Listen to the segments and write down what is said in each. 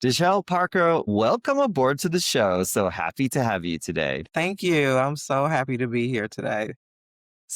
Deshelle Parker, welcome aboard to the show. So happy to have you today. Thank you. I'm so happy to be here today.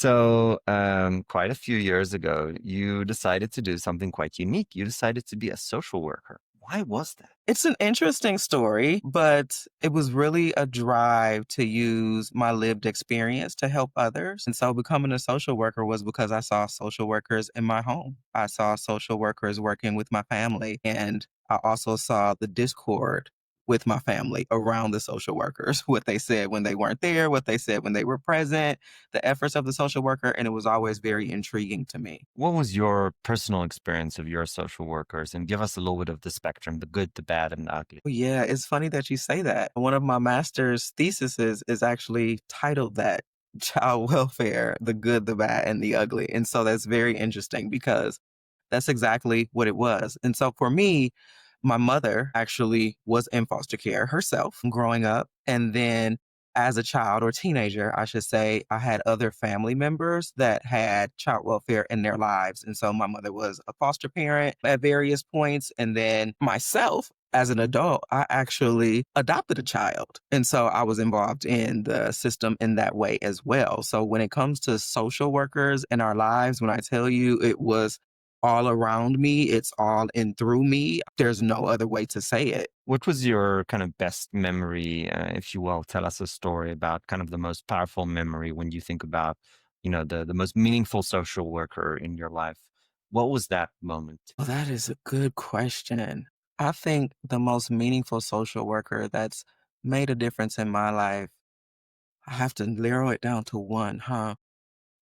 Quite a few years ago, you decided to do something quite unique. You decided to be a social worker. Why was that? It's an interesting story, but it was really a drive to use my lived experience to help others. And so becoming a social worker was because I saw social workers in my home. I saw social workers working with my family, and I also saw the discord with my family around the social workers, what they said when they weren't there, what they said when they were present, the efforts of the social worker, and it was always very intriguing to me. What was your personal experience of your social workers? And give us a little bit of the spectrum, the good, the bad, and the ugly. Yeah, it's funny that you say that. One of my master's theses is actually titled that child welfare, the good, the bad, and the ugly. And so that's very interesting because that's exactly what it was. And so for me, my mother actually was in foster care herself growing up. And then as a child or teenager, I should say, I had other family members that had child welfare in their lives. And so my mother was a foster parent at various points. And then myself, as an adult, I actually adopted a child. And so I was involved in the system in that way as well. So when it comes to social workers in our lives, when I tell you it was all around me, it's all in through me, there's no other way to say it. What was your kind of best memory, if you will? Tell us a story about kind of the most powerful memory when you think about, the most meaningful social worker in your life. What was that moment? Well, that is a good question. I think the most meaningful social worker that's made a difference in my life, I have to narrow it down to one, huh?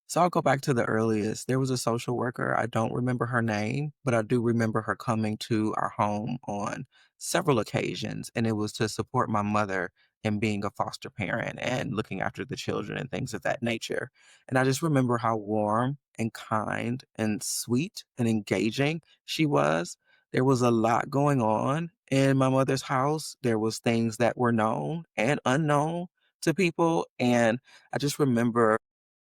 So I'll go back to the earliest. There was a social worker. I don't remember her name, but I do remember her coming to our home on several occasions. And it was to support my mother in being a foster parent and looking after the children and things of that nature. And I just remember how warm and kind and sweet and engaging she was. There was a lot going on in my mother's house. There was things that were known and unknown to people. And I just remember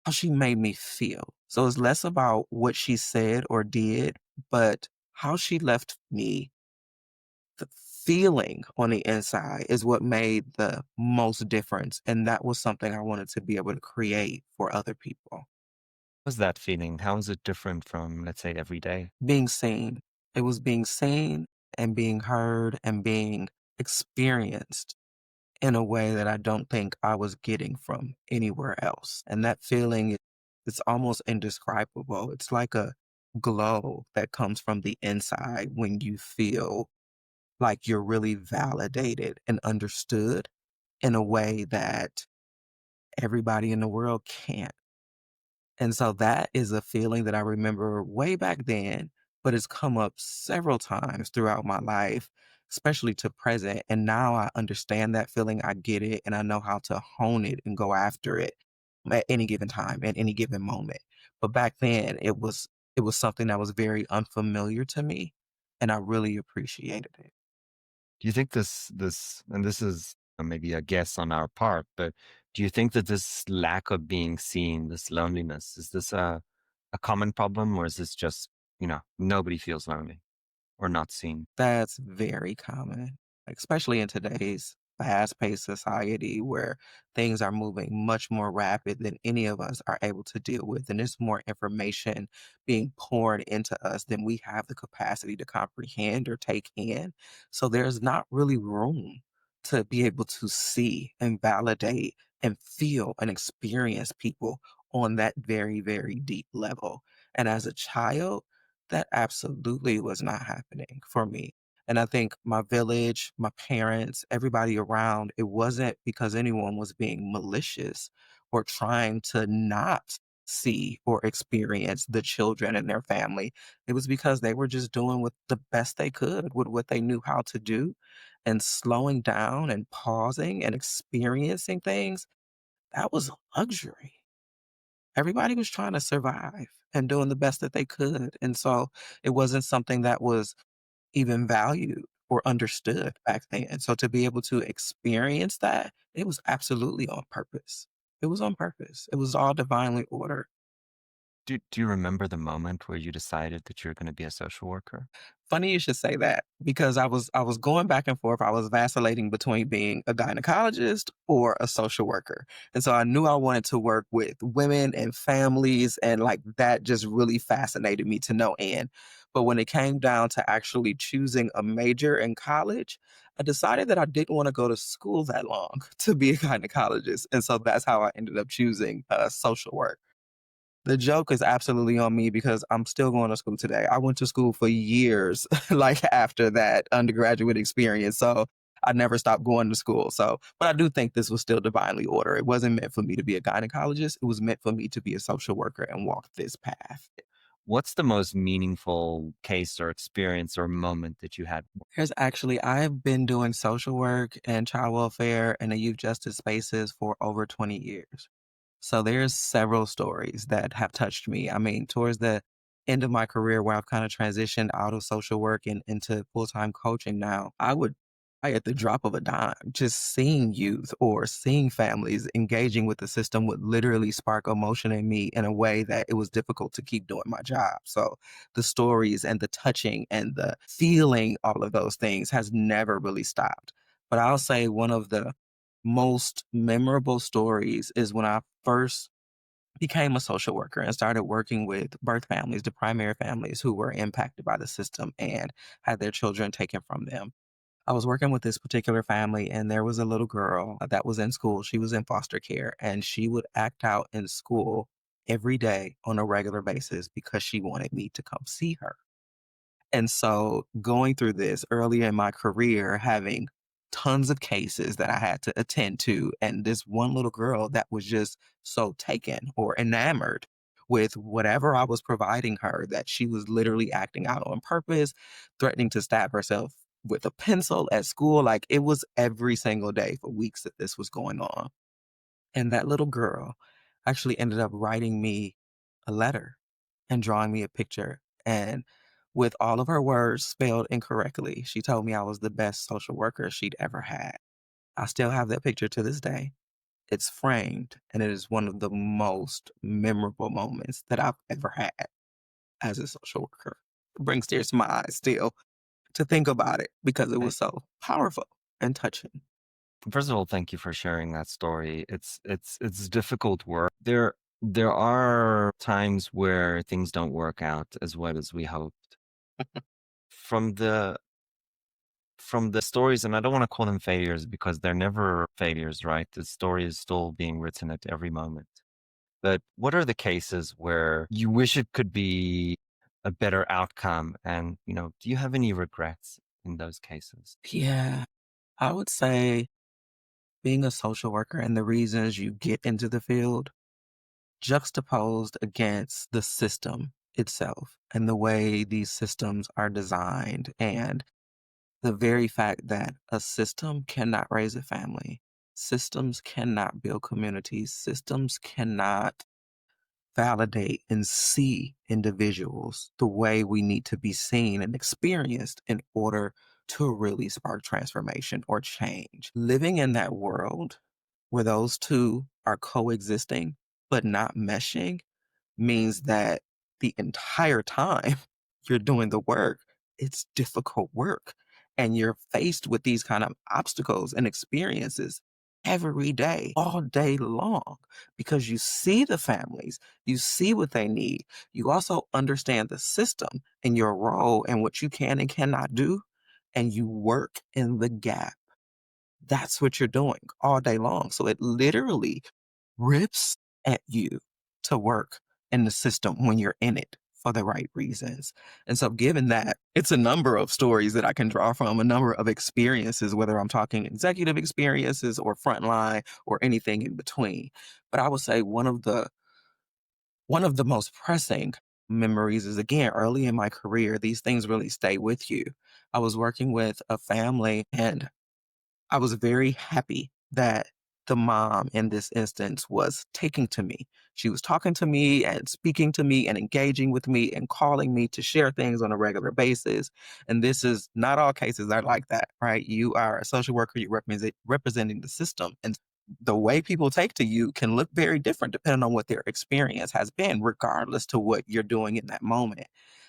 how she made me feel. So it's less about what she said or did, but how she left me. The feeling on the inside is what made the most difference. And that was something I wanted to be able to create for other people. What was that feeling? How is it different from, let's say, every day? Being seen. It was being seen and being heard and being experienced in a way that I don't think I was getting from anywhere else. And that feeling, it's almost indescribable. It's like a glow that comes from the inside when you feel like you're really validated and understood in a way that everybody in the world can't. And so that is a feeling that I remember way back then, but it's come up several times throughout my life, especially to present. And now I understand that feeling. I get it and I know how to hone it and go after it at any given time, at any given moment. But back then it was something that was very unfamiliar to me and I really appreciated it. Do you think and this is maybe a guess on our part, but do you think that this lack of being seen, this loneliness, is this a common problem, or is this just, nobody feels lonely or not seen? That's very common, especially in today's fast-paced society where things are moving much more rapid than any of us are able to deal with. And there's more information being poured into us than we have the capacity to comprehend or take in. So there's not really room to be able to see and validate and feel and experience people on that very, very deep level. And as a child, that absolutely was not happening for me. And I think my village, my parents, everybody around, it wasn't because anyone was being malicious or trying to not see or experience the children and their family. It was because they were just doing what the best they could with what they knew how to do and slowing down and pausing and experiencing things. That was a luxury. Everybody was trying to survive and doing the best that they could, and so it wasn't something that was even valued or understood back then, so to be able to experience that, it was absolutely on purpose. It was on purpose. It was all divinely ordered. Do you remember the moment where you decided that you're going to be a social worker? Funny you should say that because I was going back and forth. I was vacillating between being a gynecologist or a social worker. And so I knew I wanted to work with women and families and like that just really fascinated me to no end. But when it came down to actually choosing a major in college, I decided that I didn't want to go to school that long to be a gynecologist. And so that's how I ended up choosing social work. The joke is absolutely on me because I'm still going to school today. I went to school for years, like after that undergraduate experience. So I never stopped going to school. So, but I do think this was still divinely ordered. It wasn't meant for me to be a gynecologist. It was meant for me to be a social worker and walk this path. What's the most meaningful case or experience or moment that you had? I've been doing social work and child welfare and the youth justice spaces for over 20 years. So there's several stories that have touched me. I mean, towards the end of my career where I've kind of transitioned out of social work and into full-time coaching now, I at the drop of a dime, just seeing youth or seeing families engaging with the system would literally spark emotion in me in a way that it was difficult to keep doing my job. So the stories and the touching and the feeling all of those things has never really stopped. But I'll say one of the most memorable stories is when I first became a social worker and started working with birth families, the primary families who were impacted by the system and had their children taken from them. I was working with this particular family, and there was a little girl that was in school. She was in foster care, and she would act out in school every day on a regular basis because she wanted me to come see her. And so going through this early in my career, having tons of cases that I had to attend to, and this one little girl that was just so taken or enamored with whatever I was providing her that she was literally acting out on purpose, threatening to stab herself with a pencil at school. Like it was every single day for weeks that this was going on. And that little girl actually ended up writing me a letter and drawing me a picture. And with all of her words spelled incorrectly, she told me I was the best social worker she'd ever had. I still have that picture to this day. It's framed, and it is one of the most memorable moments that I've ever had as a social worker. It brings tears to my eyes still to think about it because it I- was so powerful and touching. First of all, thank you for sharing that story. It's difficult work. There are times where things don't work out as well as we hoped. From the stories, and I don't want to call them failures because they're never failures, right? The story is still being written at every moment. But what are the cases where you wish it could be a better outcome? And, do you have any regrets in those cases? Yeah, I would say being a social worker and the reasons you get into the field juxtaposed against the system itself and the way these systems are designed and the very fact that a system cannot raise a family, systems cannot build communities, systems cannot validate and see individuals the way we need to be seen and experienced in order to really spark transformation or change. Living in that world where those two are coexisting but not meshing means that the entire time you're doing the work, it's difficult work. And you're faced with these kind of obstacles and experiences every day, all day long, because you see the families, you see what they need. You also understand the system and your role and what you can and cannot do, and you work in the gap. That's what you're doing all day long. So it literally rips at you to work in the system when you're in it for the right reasons. And so, given that, it's a number of stories that I can draw from, a number of experiences, whether I'm talking executive experiences or frontline or anything in between. But I would say one of the most pressing memories is again early in my career. These things really stay with you. I was working with a family and I was very happy that the mom in this instance was taking to me. She was talking to me and speaking to me and engaging with me and calling me to share things on a regular basis. And this is not all cases are like that, right? You are a social worker, you're representing the system. And the way people take to you can look very different depending on what their experience has been, regardless to what you're doing in that moment.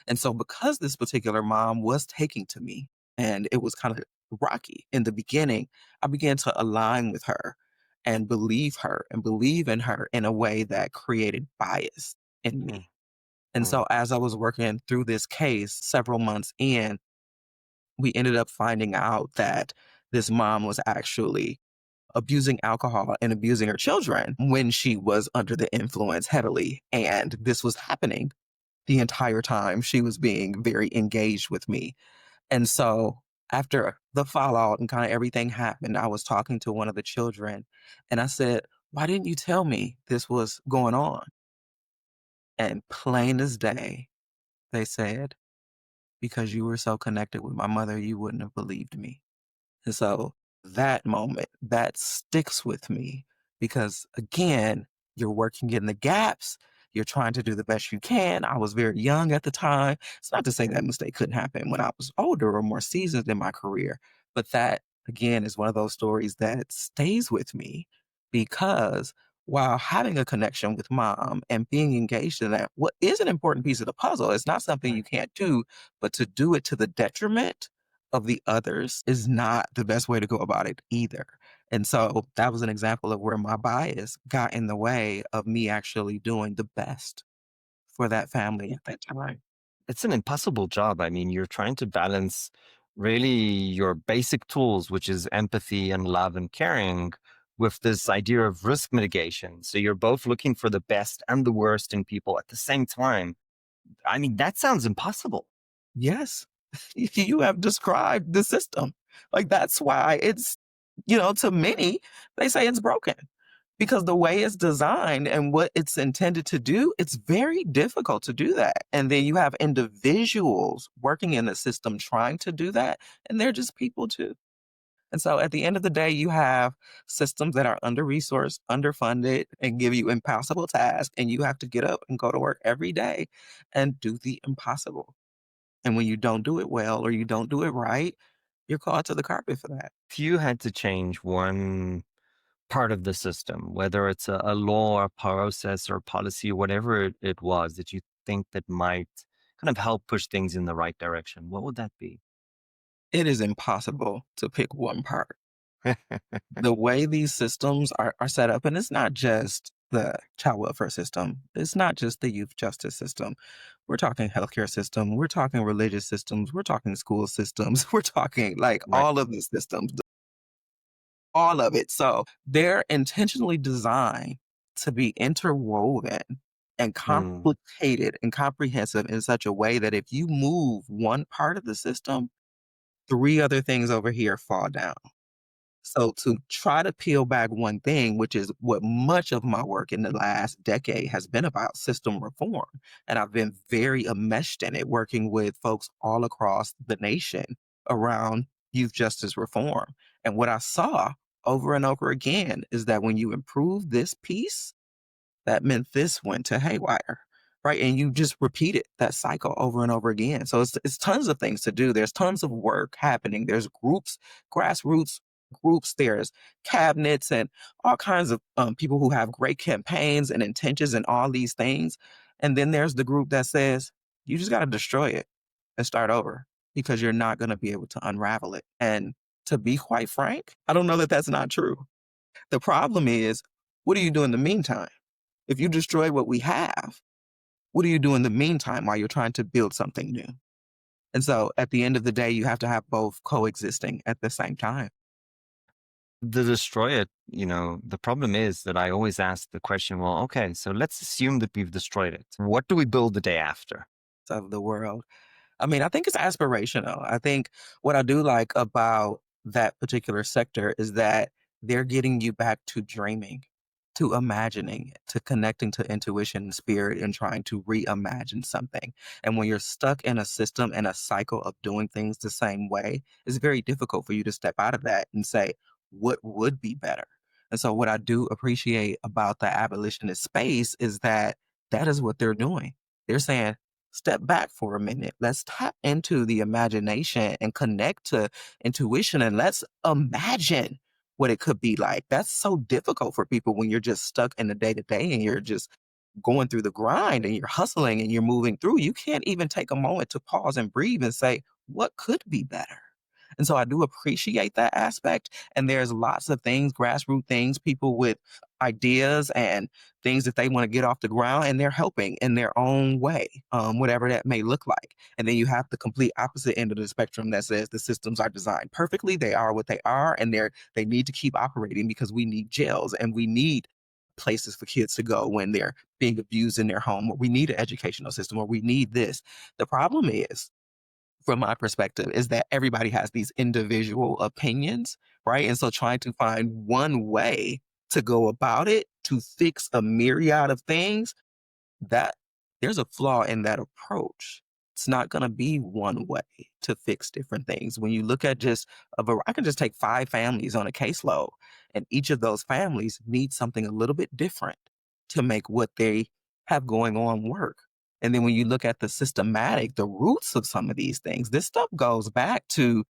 And so, because this particular mom was taking to me and it was kind of rocky in the beginning, I began to align with her and believe in her in a way that created bias in Mm, me. And mm, so, as I was working through this case several months in, we ended up finding out that this mom was actually abusing alcohol and abusing her children when she was under the influence heavily. And this was happening the entire time she was being very engaged with me. And so after the fallout and kind of everything happened, I was talking to one of the children and I said, "Why didn't you tell me this was going on?" And plain as day, they said, "Because you were so connected with my mother, you wouldn't have believed me." And so that moment, that sticks with me because again, you're working in the gaps. You're trying to do the best you can. I was very young at the time. It's not to say that mistake couldn't happen when I was older or more seasoned in my career, but that again is one of those stories that stays with me because while having a connection with mom and being engaged in that, what is an important piece of the puzzle, it's not something mm. you can't do, but to do it to the detriment of the others is not the best way to go about it either. And so that was an example of where my bias got in the way of me actually doing the best for that family at that time. It's an impossible job. I mean, you're trying to balance really your basic tools, which is empathy and love and caring, with this idea of risk mitigation. So you're both looking for the best and the worst in people at the same time. I mean, that sounds impossible. Yes, you have described the system. Like that's why it's, to many, they say it's broken because the way it's designed and what it's intended to do, it's very difficult to do that. And then you have individuals working in the system trying to do that, and they're just people too. And so at the end of the day, you have systems that are under resourced, underfunded, and give you impossible tasks. And you have to get up and go to work every day and do the impossible. And when you don't do it well or you don't do it right, you're called to the carpet for that. If you had to change one part of the system, whether it's a law or process or policy, whatever it was that you think that might kind of help push things in the right direction, what would that be? It is impossible to pick one part. The way these systems are set up, and it's not just the child welfare system, it's not just the youth justice system. We're talking healthcare system, we're talking religious systems, we're talking school systems, we're talking like Right. all of the systems, all of it. So they're intentionally designed to be interwoven and Mm, complicated and comprehensive in such a way that if you move one part of the system, three other things over here fall down. So to try to peel back one thing, which is what much of my work in the last decade has been about system reform. And I've been very enmeshed in it, working with folks all across the nation around youth justice reform. And what I saw over and over again is that when you improve this piece, that meant this went to haywire, right? And you just repeat it, that cycle over and over again. So it's tons of things to do. There's tons of work happening. There's groups, grassroots groups, there's cabinets and all kinds of people who have great campaigns and intentions and all these things. And then there's the group that says, you just got to destroy it and start over because you're not going to be able to unravel it. And to be quite frank, I don't know that that's not true. The problem is, what do you do in the meantime? If you destroy what we have, what do you do in the meantime while you're trying to build something new? And so at the end of the day, you have to have both coexisting at the same time. to destroy it, the problem is that I always ask the question, well, okay, so let's assume that we've destroyed it. What do we build the day after? Of the world. I mean, I think it's aspirational. I think what I do like about that particular sector is that they're getting you back to dreaming, to imagining, to connecting to intuition and spirit and trying to reimagine something. And when you're stuck in a system and a cycle of doing things the same way, it's very difficult for you to step out of that and say, what would be better? And so, what I do appreciate about the abolitionist space is that that is what they're doing. They're saying, step back for a minute. Let's tap into the imagination and connect to intuition and let's imagine what it could be like. That's so difficult for people when you're just stuck in the day to day and you're just going through the grind and you're hustling and you're moving through. You can't even take a moment to pause and breathe and say, what could be better? And so I do appreciate that aspect. And there's lots of things, grassroots things, people with ideas and things that they want to get off the ground, and they're helping in their own way, whatever that may look like. And then you have the complete opposite end of the spectrum that says the systems are designed perfectly, they are what they are, and they need to keep operating because we need jails and we need places for kids to go when they're being abused in their home, or we need an educational system, or we need this. The problem is, from my perspective, is that everybody has these individual opinions, right? And so trying to find one way to go about it to fix a myriad of things, that there's a flaw in that approach. It's not going to be one way to fix different things. When you look at just I can just take 5 families on a caseload, and each of those families needs something a little bit different to make what they have going on work. And then when you look at the roots of some of these things, this stuff goes back to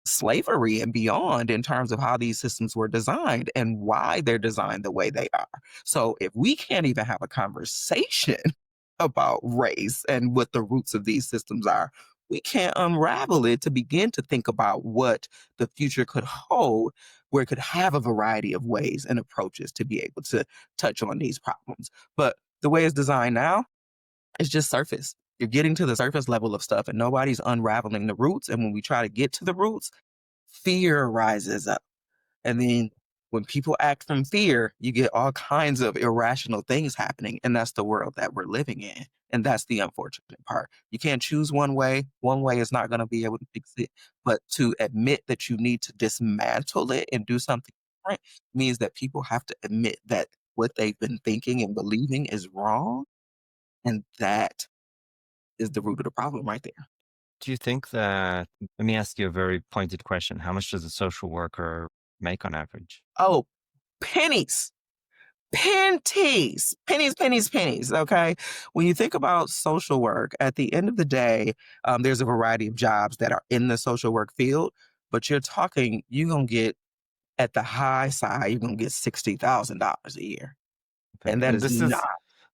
slavery and beyond in terms of how these systems were designed and why they're designed the way they are. So if we can't even have a conversation about race and what the roots of these systems are, we can't unravel it to begin to think about what the future could hold, where it could have a variety of ways and approaches to be able to touch on these problems. But the way it's designed now, it's just surface. You're getting to the surface level of stuff and nobody's unraveling the roots. And when we try to get to the roots, fear rises up. And then when people act from fear, you get all kinds of irrational things happening. And that's the world that we're living in. And that's the unfortunate part. You can't choose one way. One way is not going to be able to fix it. But to admit that you need to dismantle it and do something different means that people have to admit that what they've been thinking and believing is wrong. And that is the root of the problem right there. Do you think that, let me ask you a very pointed question. How much does a social worker make on average? Oh, pennies. Pennies, pennies, pennies. Okay. When you think about social work, at the end of the day, there's a variety of jobs that are in the social work field, but you're going to get at the high side, you're going to get $60,000 a year. Okay. And that And is not.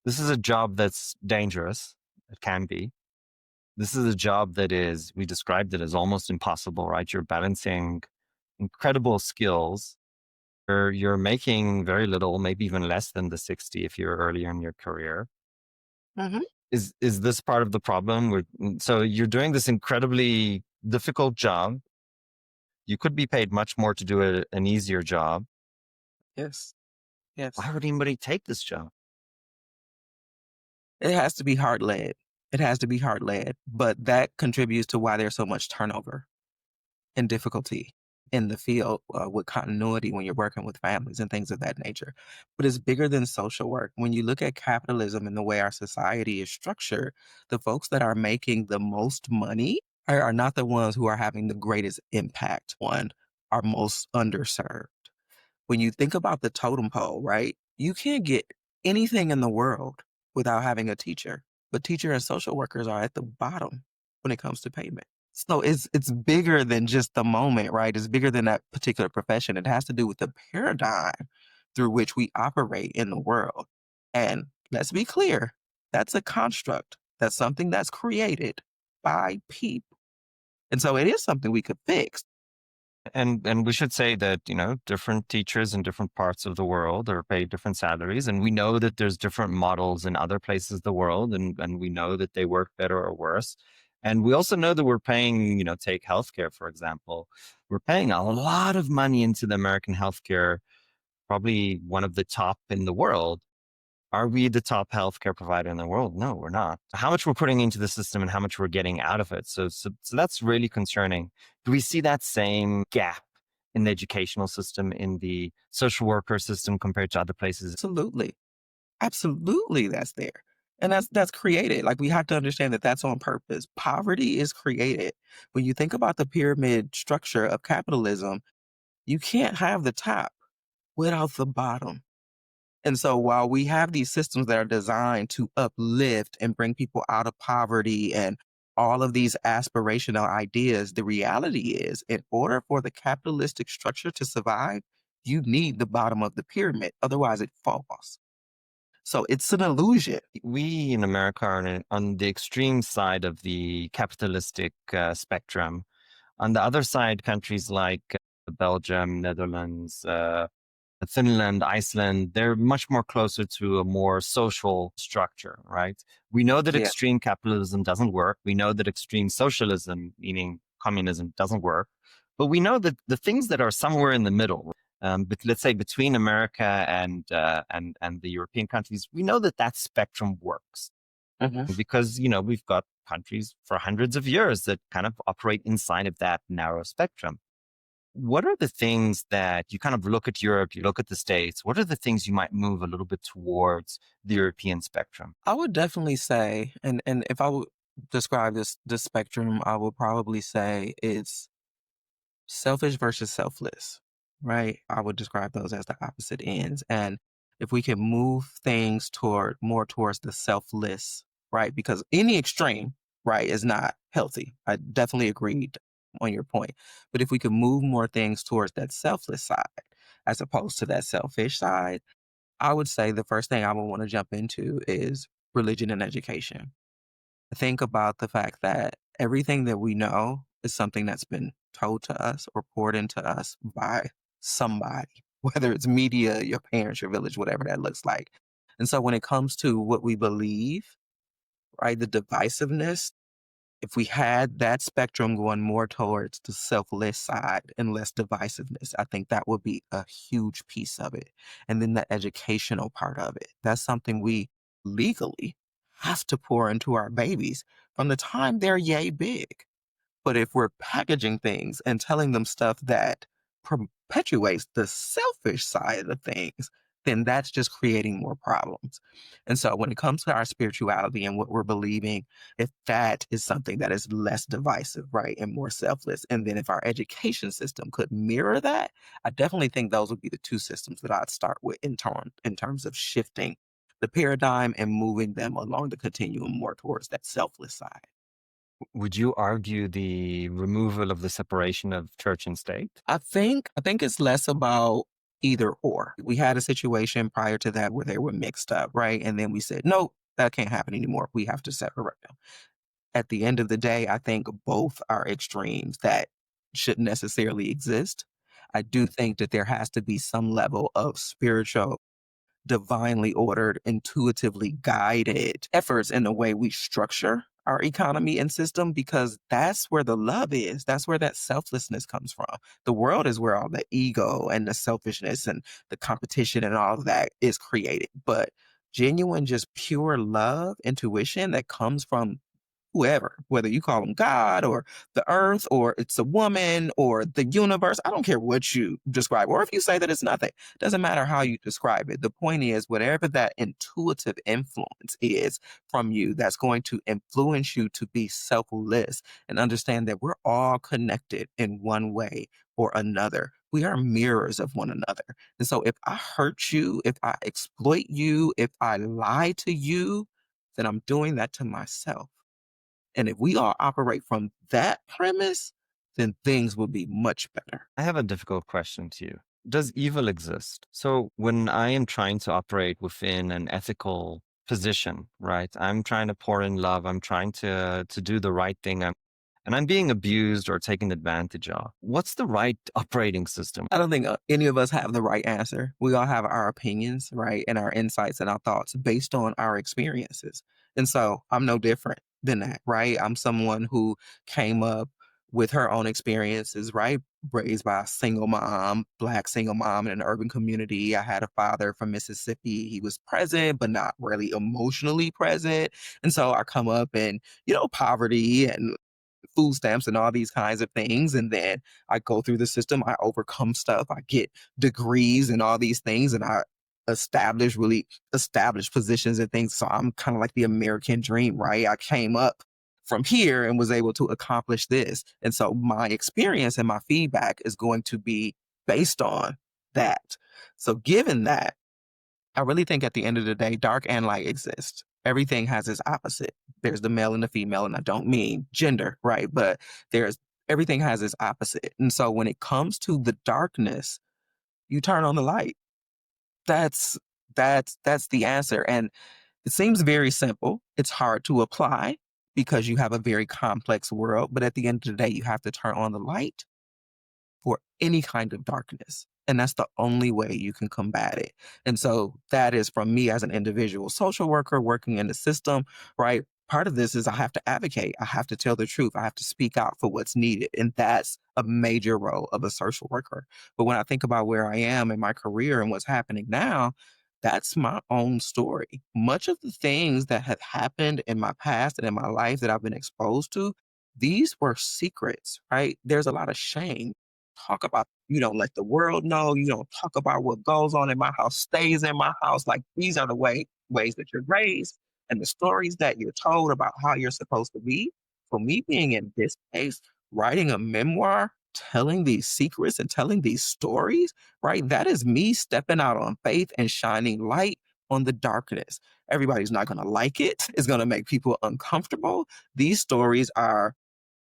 this is a job that's dangerous. It can be. This is a job that is, we described it as almost impossible, right? You're balancing incredible skills. You're making very little, maybe even less than the 60 if you're earlier in your career. Mhm. Is this part of the problem? So you're doing this incredibly difficult job. You could be paid much more to do an easier job. Yes. Yes. Why would anybody take this job? It has to be heart led. It has to be heart led. But that contributes to why there's so much turnover and difficulty in the field, with continuity when you're working with families and things of that nature. But it's bigger than social work. When you look at capitalism and the way our society is structured, the folks that are making the most money are not the ones who are having the greatest impact on our most underserved. When you think about the totem pole, right? You can't get anything in the world without having a teacher, but teacher and social workers are at the bottom when it comes to payment. So it's bigger than just the moment, right? It's bigger than that particular profession. It has to do with the paradigm through which we operate in the world. And let's be clear, that's a construct. That's something that's created by people. And so it is something we could fix. And we should say that, different teachers in different parts of the world are paid different salaries. And we know that there's different models in other places of the world, and we know that they work better or worse. And we also know that we're paying, take healthcare, for example. We're paying a lot of money into the American healthcare, probably one of the top in the world. Are we the top healthcare provider in the world? No, we're not. How much we're putting into the system and how much we're getting out of it. So that's really concerning. Do we see that same gap in the educational system, in the social worker system compared to other places? Absolutely. Absolutely, that's there. And that's created. Like, we have to understand that that's on purpose. Poverty is created. When you think about the pyramid structure of capitalism, you can't have the top without the bottom. And so while we have these systems that are designed to uplift and bring people out of poverty and all of these aspirational ideas, the reality is, in order for the capitalistic structure to survive, You need the bottom of the pyramid, otherwise it falls. So it's an illusion. We in America are on the extreme side of the capitalistic spectrum. On the other side, countries like Belgium, Netherlands, Finland, Iceland, they're much more closer to a more social structure, right? We know that Yeah. extreme capitalism doesn't work. We know that extreme socialism, meaning communism, doesn't work. But we know that the things that are somewhere in the middle, but let's say between America and the European countries, we know that that spectrum works Mhm. because we've got countries for hundreds of years that kind of operate inside of that narrow spectrum. What are the things that you kind of look at Europe, you look at the States, what are the things you might move a little bit towards the European spectrum? I would definitely say, and if I would describe this spectrum, I would probably say it's selfish versus selfless, right? I would describe those as the opposite ends. And if we can move things toward more towards the selfless, right? Because any extreme, right, is not healthy. I definitely agreed on your point. But if we could move more things towards that selfless side as opposed to that selfish side, I would say the first thing I would want to jump into is religion and education. Think about the fact that everything that we know is something that's been told to us or poured into us by somebody, whether it's media, your parents, your village, whatever that looks like. And so when it comes to what we believe, right, the divisiveness, if we had that spectrum going more towards the selfless side and less divisiveness, I think that would be a huge piece of it. And then the educational part of it. That's something we legally have to pour into our babies from the time they're yay big. But if we're packaging things and telling them stuff that perpetuates the selfish side of things, then that's just creating more problems. And so when it comes to our spirituality and what we're believing, if that is something that is less divisive, right, and more selfless, and then if our education system could mirror that, I definitely think those would be the two systems that I'd start with in terms of shifting the paradigm and moving them along the continuum more towards that selfless side. Would you argue the removal of the separation of church and state? I think it's less about either or. We had a situation prior to that where they were mixed up, right? And then we said, "Nope, that can't happen anymore. We have to separate them." At the end of the day, I think both are extremes that shouldn't necessarily exist. I do think that there has to be some level of spiritual, divinely ordered, intuitively guided efforts in the way we structure our economy and system because that's where the love is. That's where that selflessness comes from. The world is where all the ego and the selfishness and the competition and all of that is created. But genuine, just pure love, intuition that comes from whoever, whether you call them God or the earth or it's a woman or the universe. I don't care what you describe, or if you say that it's nothing. Doesn't matter how you describe it. The point is, whatever that intuitive influence is from you that's going to influence you to be selfless and understand that we're all connected in one way or another. We are mirrors of one another. And so if I hurt you, if I exploit you, if I lie to you, then I'm doing that to myself. And if we all operate from that premise, then things will be much better. I have a difficult question to you. Does evil exist? So when I am trying to operate within an ethical position, right? I'm trying to pour in love. I'm trying to do the right thing. And I'm being abused or taken advantage of. What's the right operating system? I don't think any of us have the right answer. We all have our opinions, right? And our insights and our thoughts based on our experiences. And so I'm no different than that, right? I'm someone who came up with her own experiences, right? Raised by a single mom, Black single mom in an urban community. I had a father from Mississippi. He was present, but not really emotionally present. And so I come up in, poverty and food stamps and all these kinds of things. And then I go through the system, I overcome stuff, I get degrees and all these things, and I really established positions and things. So I'm kind of like the American dream, right? I came up from here and was able to accomplish this. And so my experience and my feedback is going to be based on that. So given that, I really think at the end of the day, dark and light exist. Everything has its opposite. There's the male and the female, and I don't mean gender, right? But there's everything has its opposite. And so when it comes to the darkness, You turn on the light. That's that's the answer, and it seems very simple. It's hard to apply because you have a very complex world, but at the end of the day, you have to turn on the light for any kind of darkness. And that's the only way you can combat it. And so that is from me as an individual social worker working in the system, right? Part of this is I have to advocate. I have to tell the truth. I have to speak out for what's needed. And that's a major role of a social worker. But when I think about where I am in my career and what's happening now, that's my own story. Much of the things that have happened in my past and in my life that I've been exposed to, these were secrets, right? There's a lot of shame talk about you don't let the world know, you don't talk about what goes on in my house, stays in my house. Like these are the ways that you're raised and the stories that you're told about how you're supposed to be. For me being in this space, writing a memoir, telling these secrets and telling these stories, right? That is me stepping out on faith and shining light on the darkness. Everybody's not going to like it. It's going to make people uncomfortable. These stories are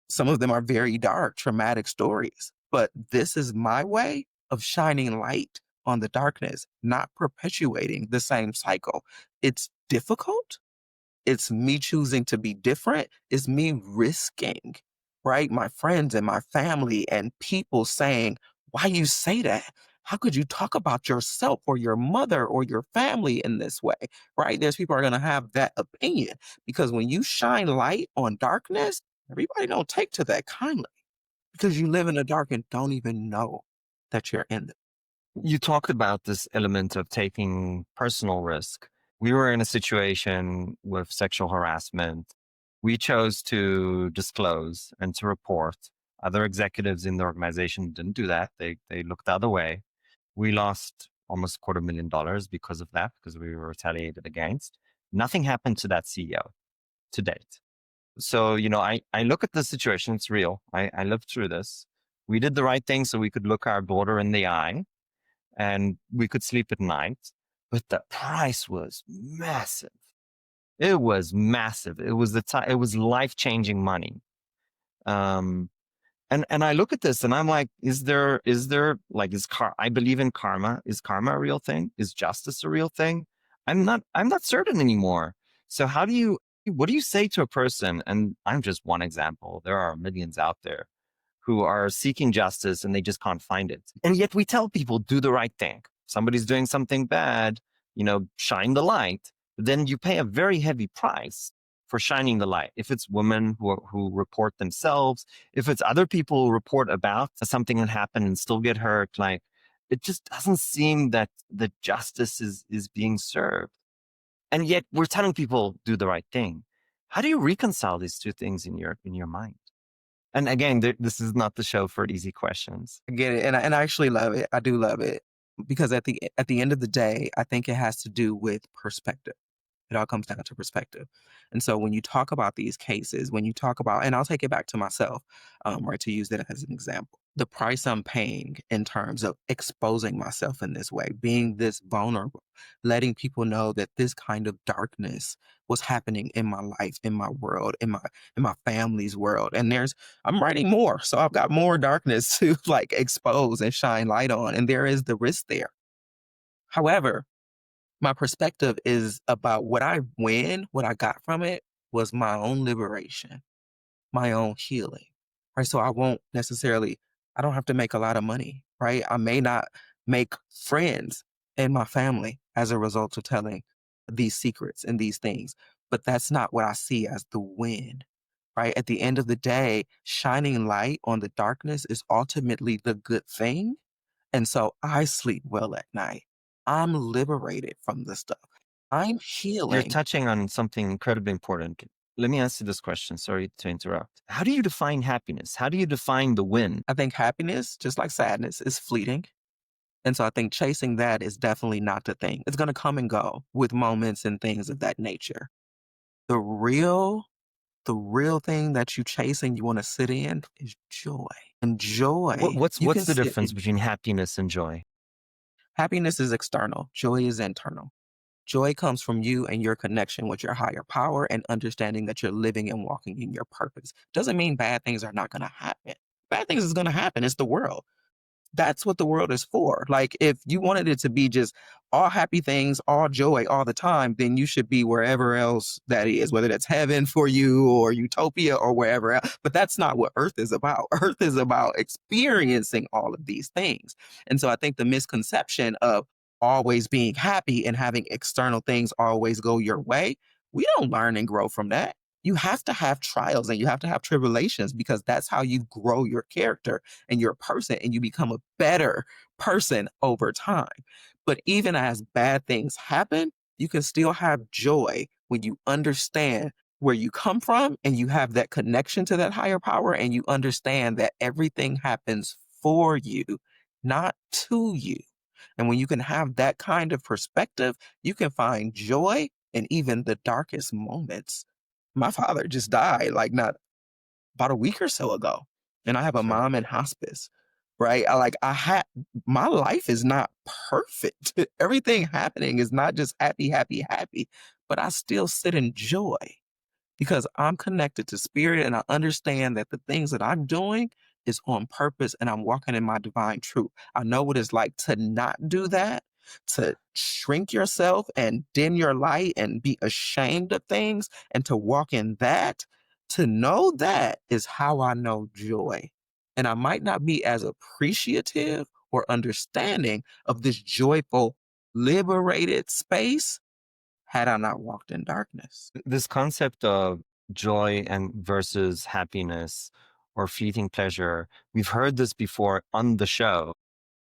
some of them are very dark, traumatic stories, but this is my way of shining light on the darkness, not perpetuating the same cycle. It's difficult. It's me choosing to be different. It's me risking, right? My friends and my family and people saying, why you say that? How could you talk about yourself or your mother or your family in this way, right? There's people are going to have that opinion because when you shine light on darkness, everybody don't take to that kindly because you live in the dark and don't even know that you're in it. You talked about this element of taking personal risk. We were in a situation with sexual harassment. We chose to disclose and to report. Other executives in the organization didn't do that. They looked the other way. We lost almost $250,000 because of that, because we were retaliated against. Nothing happened to that CEO to date. So, I look at the situation. It's real. I lived through this. We did the right thing so we could look our daughter in the eye and we could sleep at night. But the price was massive. It was massive. It was the time. It was life changing money. Um, and I look at this and I'm like, is there like I believe in karma. Is karma a real thing? Is justice a real thing? I'm not certain anymore. So what do you say to a person? And I'm just one example. There are millions out there who are seeking justice and they just can't find it. And yet we tell people, do the right thing. Somebody's doing something bad, shine the light. But then you pay a very heavy price for shining the light. If it's women who report themselves, if it's other people who report about something that happened and still get hurt, like it just doesn't seem that the justice is being served. And yet we're telling people do the right thing. How do you reconcile these two things in your mind? And again, this is not the show for easy questions. I get it, and I actually love it. I do love it because at the end of the day, I think it has to do with perspective. It all comes down to perspective. And so when you talk about these cases, when you talk about, and I'll take it back to myself, right, to use that as an example, the price I'm paying in terms of exposing myself in this way, being this vulnerable, letting people know that this kind of darkness was happening in my life, in my world, in my family's world. And I'm writing more. So I've got more darkness to like expose and shine light on. And there is the risk there. However, my perspective is about what I got from it was my own liberation, my own healing, right? So I don't have to make a lot of money, right? I may not make friends in my family as a result of telling these secrets and these things, but that's not what I see as the win, right? At the end of the day, shining light on the darkness is ultimately the good thing. And so I sleep well at night. I'm liberated from this stuff. I'm You're healing. touching on something incredibly important. Let me ask you this question. Sorry to interrupt. How do you define happiness? How do you define the win? I think happiness, just like sadness, is fleeting. And so I think chasing that is definitely not the thing. It's going to come and go with moments and things of that nature. The real, the real thing that you chase and you want to sit in is joy. And What, joy, what's you what's can the sit difference in. between happiness and joy? Happiness is external. Joy is internal. Joy comes from you and your connection with your higher power and understanding that you're living and walking in your purpose. Doesn't mean bad things are not going to happen. Bad things is going to happen. It's the world. That's what the world is for. Like, if you wanted it to be just all happy things, all joy all the time, then you should be wherever else that is, whether that's heaven for you or utopia or wherever else. But that's not what Earth is about. Earth is about experiencing all of these things. And so I think the misconception of always being happy and having external things always go your way, we don't learn and grow from that. You have to have trials and you have to have tribulations because that's how you grow your character and you're a person and you become a better person over time. But even as bad things happen, you can still have joy when you understand where you come from and you have that connection to that higher power and you understand that everything happens for you, not to you. And when you can have that kind of perspective, you can find joy in even the darkest moments. My father just died like not about a week or so ago, and I have a Sorry. mom in hospice, right? I had my life is not perfect. Everything happening is not just happy, happy, happy, but I still sit in joy because I'm connected to spirit and I understand that the things that I'm doing is on purpose and I'm walking in my divine truth. I know what it's like to not do that, to shrink yourself and dim your light and be ashamed of things and to walk in that. To know that is how I know joy. And I might not be as appreciative or understanding of this joyful, liberated space had I not walked in darkness. This concept of joy and versus happiness or fleeting pleasure, we've heard this before on the show.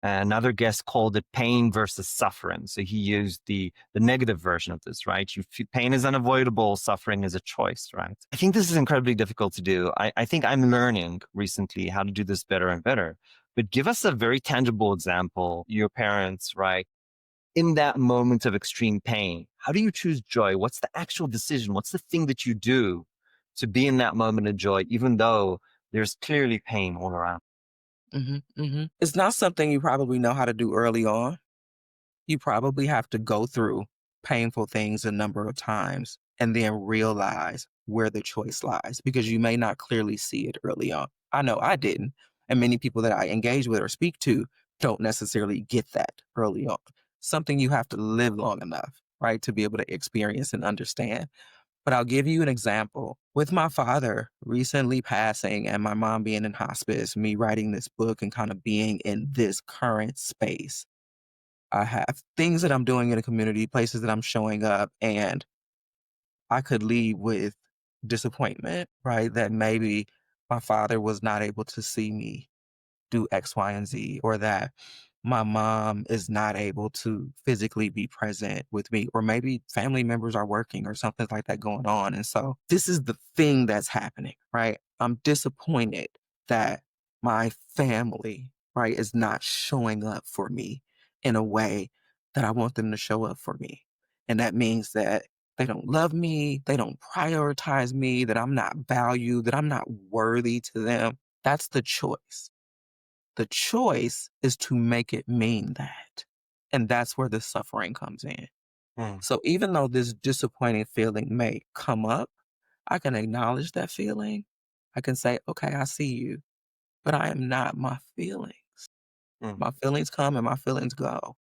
Another guest called it pain versus suffering. So he used the negative version of this, right? Pain is unavoidable, suffering is a choice, right? I think this is incredibly difficult to do. I think I'm learning recently how to do this better and better. But give us a very tangible example. Your parents, right? In that moment of extreme pain, how do you choose joy? What's the actual decision? What's the thing that you do to be in that moment of joy, even though there's clearly pain all around? It's not something you probably know how to do early on. You probably have to go through painful things a number of times and then realize where the choice lies because you may not clearly see it early on. I know I didn't. And many people that I engage with or speak to don't necessarily get that early on. Something you have to live long enough, right, to be able to experience and understand. But I'll give you an example. With my father recently passing and my mom being in hospice, me writing this book and kind of being in this current space, I have things that I'm doing in the community, places that I'm showing up, and I could leave with disappointment, right? That maybe my father was not able to see me do X, Y, and Z, or that my mom is not able to physically be present with me, or maybe family members are working or something like that going on. And so this is the thing that's happening, right? I'm disappointed that my family, right, is not showing up for me in a way that I want them to show up for me. And that means that they don't love me, they don't prioritize me, that I'm not valued, that I'm not worthy to them. That's the choice. The choice is to make it mean that. And that's where the suffering comes in. Hmm, So even though this disappointing feeling may come up, I can acknowledge that feeling. I can say, okay, I see you, but I am not my feeling. hmm, My feelings come and my feelings go.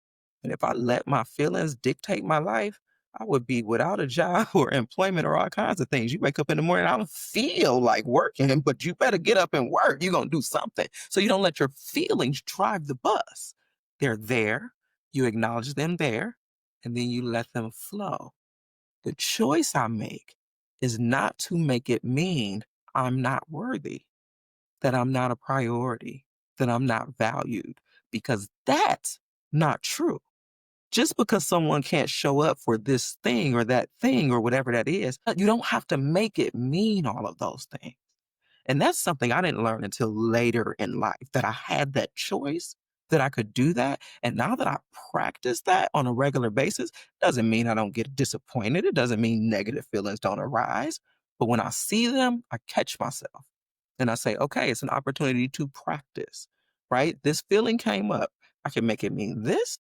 And if I let my feelings dictate my life, I would be without a job or employment or all kinds of things. You wake up in the morning, I don't feel like working, but you better get up and work. You're going to do something. So you don't let your feelings drive the bus. They're there. You acknowledge them there, and then you let them flow. The choice I make is not to make it mean I'm not worthy, that I'm not a priority, that I'm not valued, because that's not true. Just because someone can't show up for this thing or whatever that is, you don't have to make it mean all of those things. And that's something I didn't learn until later in life that I had that choice, that I could do that. And now that I practice that on a regular basis, doesn't mean I don't get disappointed. It doesn't mean negative feelings don't arise. But when I see them, I catch myself and I say, okay, it's an opportunity to practice, right? This feeling came up. I can make it mean this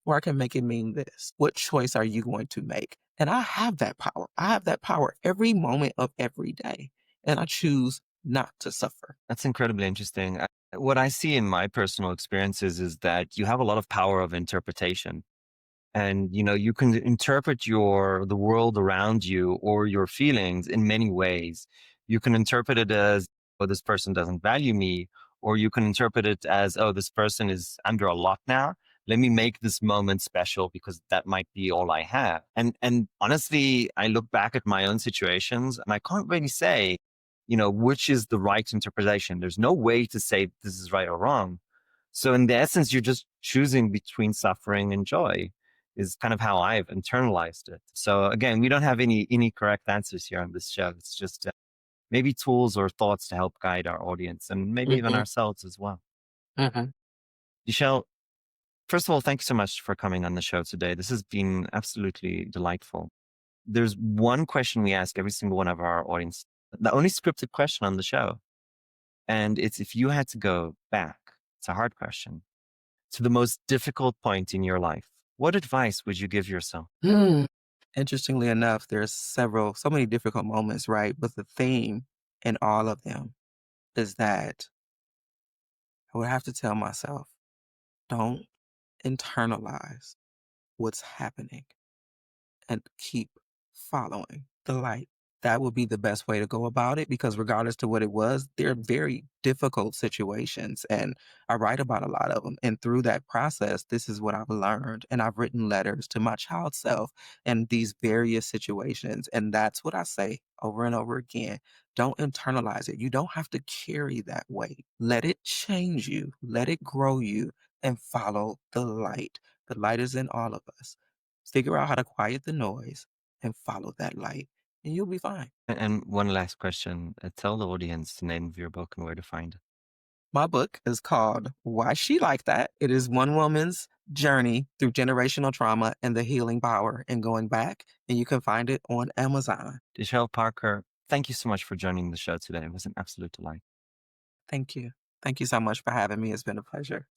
or I can make it mean this. What choice are you going to make? And I have that power. I have that power every moment of every day. And I choose not to suffer. That's incredibly interesting. What I see in my personal experiences is that you have a lot of power of interpretation. And you can interpret the world around you or your feelings in many ways. You can interpret it as, oh, this person doesn't value me, or you can interpret it as, oh, this person is under a lot now, let me make this moment special because that might be all I have. And honestly, I look back at my own situations and I can't really say which is the right interpretation. There's no way to say this is right or wrong. So in the essence, you're just choosing between suffering and joy, is kind of how I've internalized it. So again, we don't have any correct answers here on this show. It's just maybe tools or thoughts to help guide our audience and maybe even Mhm, ourselves as well. mhm. Michelle, first of all, thank you so much for coming on the show today. This has been absolutely delightful. There's one question we ask every single one of our audience, the only scripted question on the show. And it's, if you had to go back, it's a hard question, to the most difficult point in your life, what advice would you give yourself? Hmm. Interestingly enough, there's so many difficult moments, right? But the theme in all of them is that I would have to tell myself, don't internalize what's happening and keep following the light. That would be the best way to go about it because regardless to what it was, they're very difficult situations. And I write about a lot of them. And through that process, this is what I've learned. And I've written letters to my child self in these various situations. And that's what I say over and over again. Don't internalize it. You don't have to carry that weight. Let it change you, let it grow you, and follow the light. The light is in all of us. Figure out how to quiet the noise and follow that light, and you'll be fine. And one last question. Tell the audience the name of your book and where to find it. My book is called Why She Like That. It is one woman's journey through generational trauma and the healing power and going back, and you can find it on Amazon. Michelle Parker, thank you so much for joining the show today. It was an absolute delight. Thank you. Thank you so much for having me. It's been a pleasure.